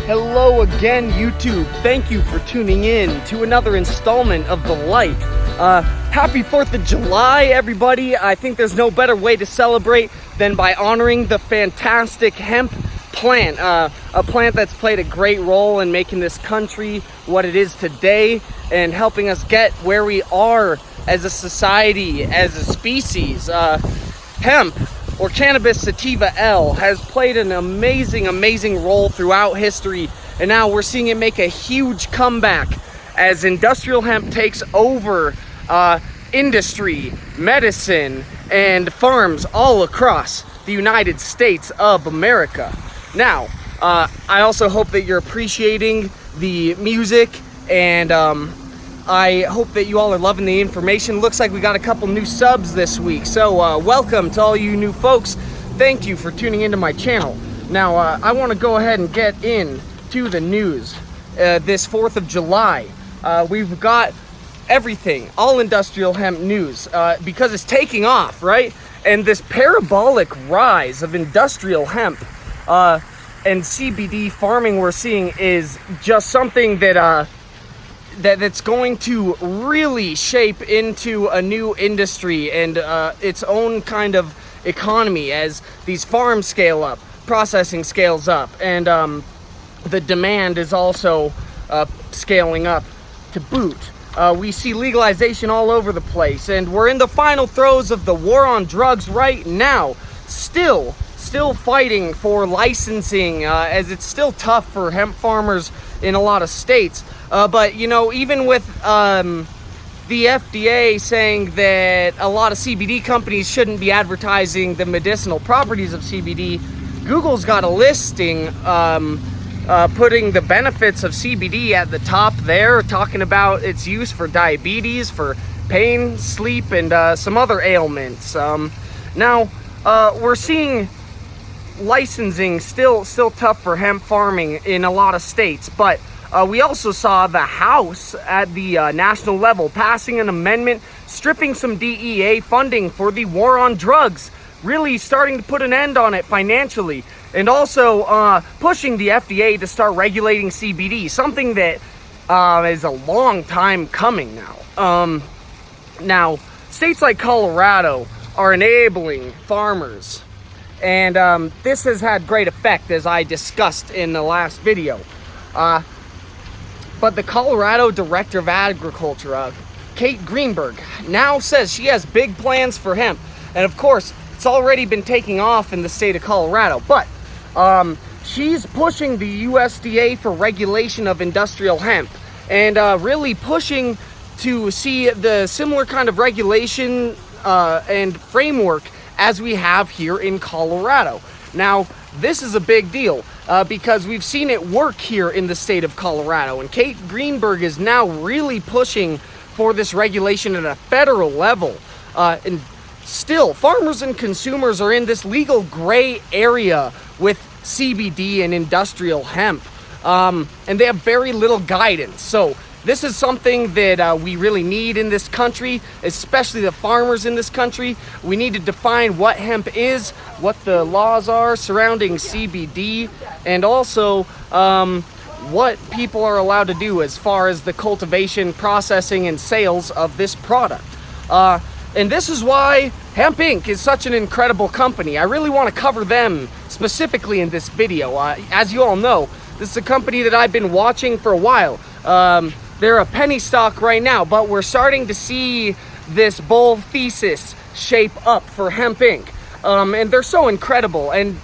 Hello again, YouTube. Thank you for tuning in to another installment of The Light. Happy 4th of July, everybody. I think there's no better way to celebrate than by honoring the fantastic hemp plant. A plant that's played a great role in making this country what it is today and helping us get where we are as a society, as a species. Hemp, or cannabis sativa L, has played an amazing role throughout history, and now we're seeing it make a huge comeback as industrial hemp takes over industry, medicine, and farms all across the United States of America. Now, I also hope that you're appreciating the music, and I hope that you all are loving the information. Looks like we got a couple new subs this week, so welcome to all you new folks. Thank you for tuning into my channel. Now, I want to go ahead and get into the news. This 4th of July, we've got everything, all industrial hemp news, because it's taking off, right? And this parabolic rise of industrial hemp and CBD farming we're seeing is just something that's going to really shape into a new industry and its own kind of economy as these farms scale up, processing scales up, and the demand is also scaling up to boot. We see legalization all over the place, and we're in the final throes of the war on drugs right now. Still fighting for licensing, as it's still tough for hemp farmers in a lot of states. But, you know, even with the FDA saying that a lot of CBD companies shouldn't be advertising the medicinal properties of CBD, Google's got a listing putting the benefits of CBD at the top there, talking about its use for diabetes, for pain, sleep, and some other ailments. Now, we're seeing licensing still tough for hemp farming in a lot of states, but we also saw the House at the national level passing an amendment stripping some DEA funding for the war on drugs, really starting to put an end on it financially, and also pushing the FDA to start regulating CBD, something that is a long time coming now. Now, states like Colorado are enabling farmers, and this has had great effect, as I discussed in the last video. But the Colorado Director of Agriculture, Kate Greenberg, now says she has big plans for hemp. And of course, it's already been taking off in the state of Colorado. But she's pushing the USDA for regulation of industrial hemp, and really pushing to see the similar kind of regulation and framework as we have here in Colorado. Now, this is a big deal because we've seen it work here in the state of Colorado, and Kate Greenberg is now really pushing for this regulation at a federal level. And still, farmers and consumers are in this legal gray area with CBD and industrial hemp, and they have very little guidance. So this is something that we really need in this country, especially the farmers in this country. We need to define what hemp is, what the laws are surrounding CBD, and also what people are allowed to do as far as the cultivation, processing, and sales of this product. And this is why Hemp Inc. is such an incredible company. I really want to cover them specifically in this video. As you all know, this is a company that I've been watching for a while. They're a penny stock right now, but we're starting to see this bull thesis shape up for Hemp Inc. And they're so incredible, and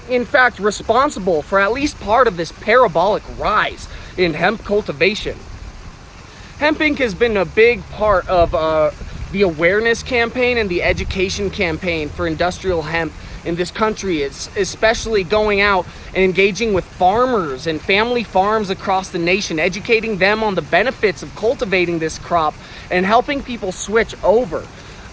in fact responsible for at least part of this parabolic rise in hemp cultivation. Hemp Inc. has been a big part of the awareness campaign and the education campaign for industrial hemp in this country. It's especially going out and engaging with farmers and family farms across the nation, educating them on the benefits of cultivating this crop and helping people switch over.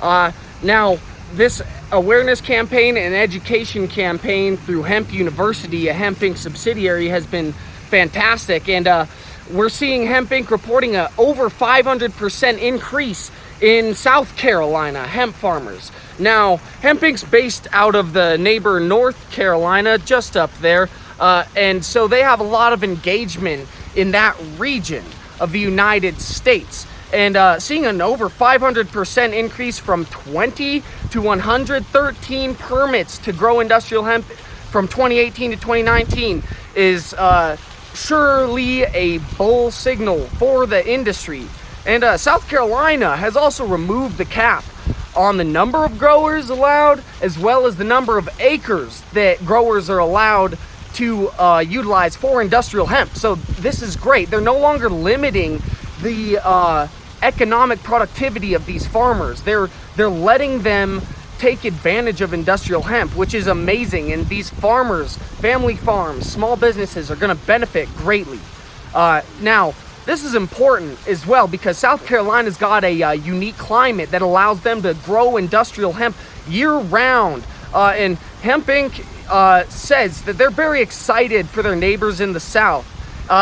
Now, this awareness campaign and education campaign through Hemp University, a Hemp Inc. subsidiary, has been fantastic, and we're seeing Hemp Inc. reporting a over 500% increase in South Carolina hemp farmers. Now, Hemp Inc's based out of the neighbor North Carolina, just up there, And so they have a lot of engagement in that region of the United States. And seeing an over 500% increase from 20 to 113 permits to grow industrial hemp from 2018 to 2019 is surely a bull signal for the industry. And South Carolina has also removed the cap on the number of growers allowed, as well as the number of acres that growers are allowed to utilize for industrial hemp. So this is great. They're no longer limiting the economic productivity of these farmers. They're letting them take advantage of industrial hemp, which is amazing. And these farmers, family farms, small businesses are going to benefit greatly. Now, this is important as well because South Carolina's got a unique climate that allows them to grow industrial hemp year-round. And Hemp Inc. Says that they're very excited for their neighbors in the South.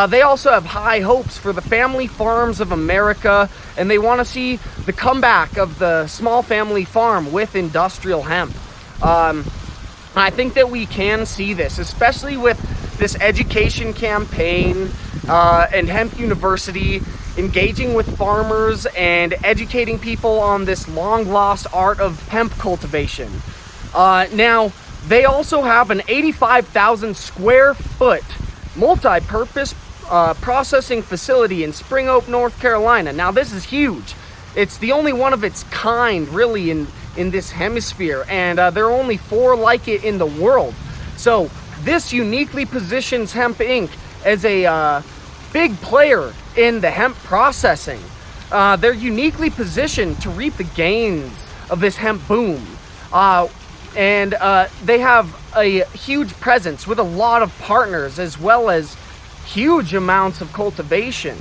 They also have high hopes for the family farms of America, and they want to see the comeback of the small family farm with industrial hemp. I think that we can see this, especially with this education campaign and Hemp University engaging with farmers and educating people on this long-lost art of hemp cultivation. Now, they also have an 85,000 square foot multi-purpose processing facility in Spring Oak, North Carolina. Now, this is huge. It's the only one of its kind, really, in this hemisphere, and there are only 4 like it in the world. So, this uniquely positions Hemp Inc. as a big player in the hemp processing. They're uniquely positioned to reap the gains of this hemp boom. And they have a huge presence with a lot of partners, as well as huge amounts of cultivation,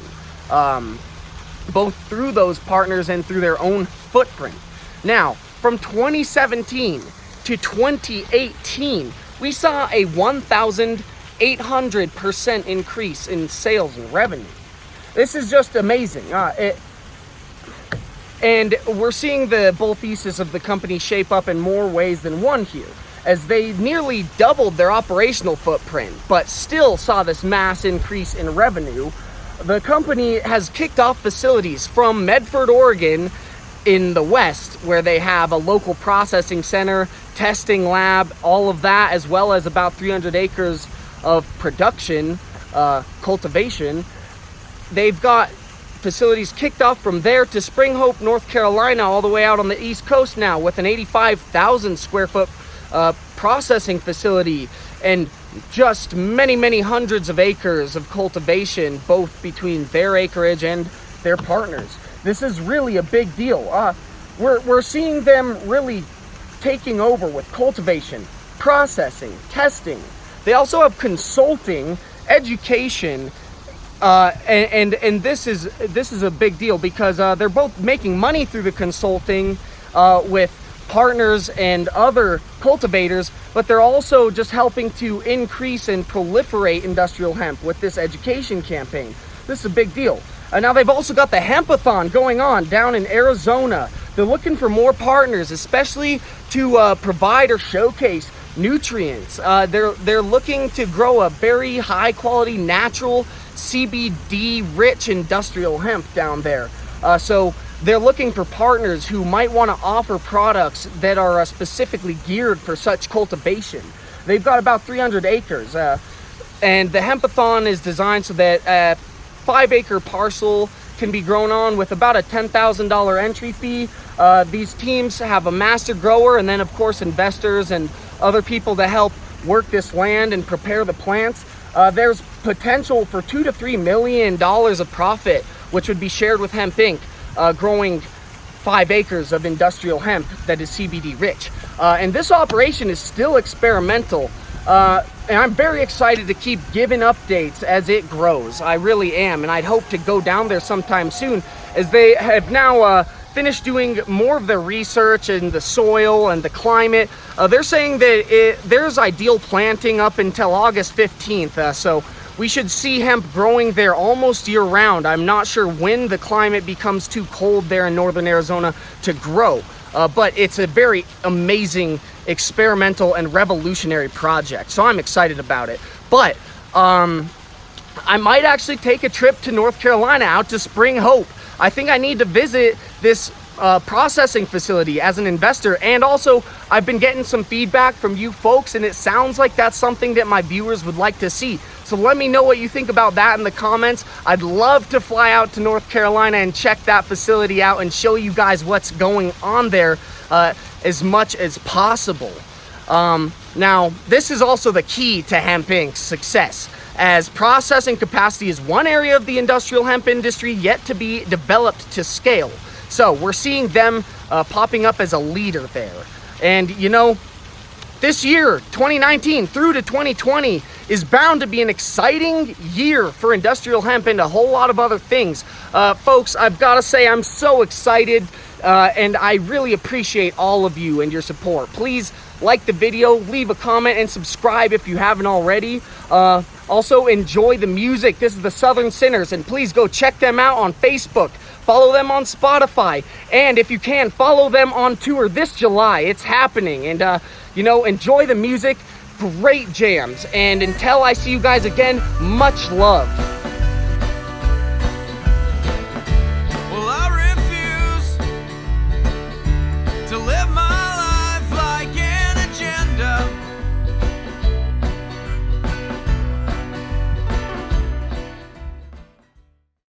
both through those partners and through their own footprint. Now, from 2017 to 2018, we saw a 1,800% increase in sales and revenue. This is just amazing. And we're seeing the bull thesis of the company shape up in more ways than one here, as they nearly doubled their operational footprint, but still saw this mass increase in revenue. The company has kicked off facilities from Medford, Oregon, in the west, where they have a local processing center, testing lab, all of that, as well as about 300 acres of production, cultivation. They've got facilities kicked off from there to Spring Hope, North Carolina, all the way out on the East Coast now, with an 85,000 square foot processing facility and just many hundreds of acres of cultivation, both between their acreage and their partners. This is really a big deal. We're seeing them really taking over with cultivation, processing, testing. They also have consulting, education, and this is a big deal because they're both making money through the consulting with partners and other cultivators, but they're also just helping to increase and proliferate industrial hemp with this education campaign. This is a big deal. Now they've also got the Hempathon going on down in Arizona. They're looking for more partners, especially to provide or showcase nutrients. They're looking to grow a very high quality natural CBD rich industrial hemp down there. So they're looking for partners who might want to offer products that are specifically geared for such cultivation. They've got about 300 acres, and the Hempathon is designed so that a 5-acre parcel can be grown on with about a $10,000 entry fee. These teams have a master grower and then, of course, investors and other people to help work this land and prepare the plants. There's potential for $2 to $3 million of profit, which would be shared with Hemp Inc., growing 5 acres of industrial hemp that is CBD rich. And this operation is still experimental. And I'm very excited to keep giving updates as it grows. I really am. And I'd hope to go down there sometime soon, as they have now finished doing more of their research in the soil and the climate. They're saying that there's ideal planting up until August 15th. So we should see hemp growing there almost year round. I'm not sure when the climate becomes too cold there in northern Arizona to grow. but it's a very amazing experimental and revolutionary project. So I'm excited about it. But I might actually take a trip to North Carolina out to Spring Hope. I think I need to visit this processing facility as an investor, and also I've been getting some feedback from you folks, and it sounds like that's something that my viewers would like to see. So let me know what you think about that in the comments. I'd love to fly out to North Carolina and check that facility out and show you guys what's going on there as much as possible. Now, this is also the key to Hemp Inc's success, as processing capacity is one area of the industrial hemp industry yet to be developed to scale. So we're seeing them popping up as a leader there. And you know, this year, 2019 through to 2020, is bound to be an exciting year for industrial hemp and a whole lot of other things. Folks, I've got to say I'm so excited, and I really appreciate all of you and your support. Please like the video, leave a comment, and subscribe if you haven't already. Also, enjoy the music. This is the Southern Sinners, and please go check them out on Facebook. Follow them on Spotify, and if you can, follow them on tour this July. It's happening, and you know, enjoy the music. Great jams, and until I see you guys again, much love.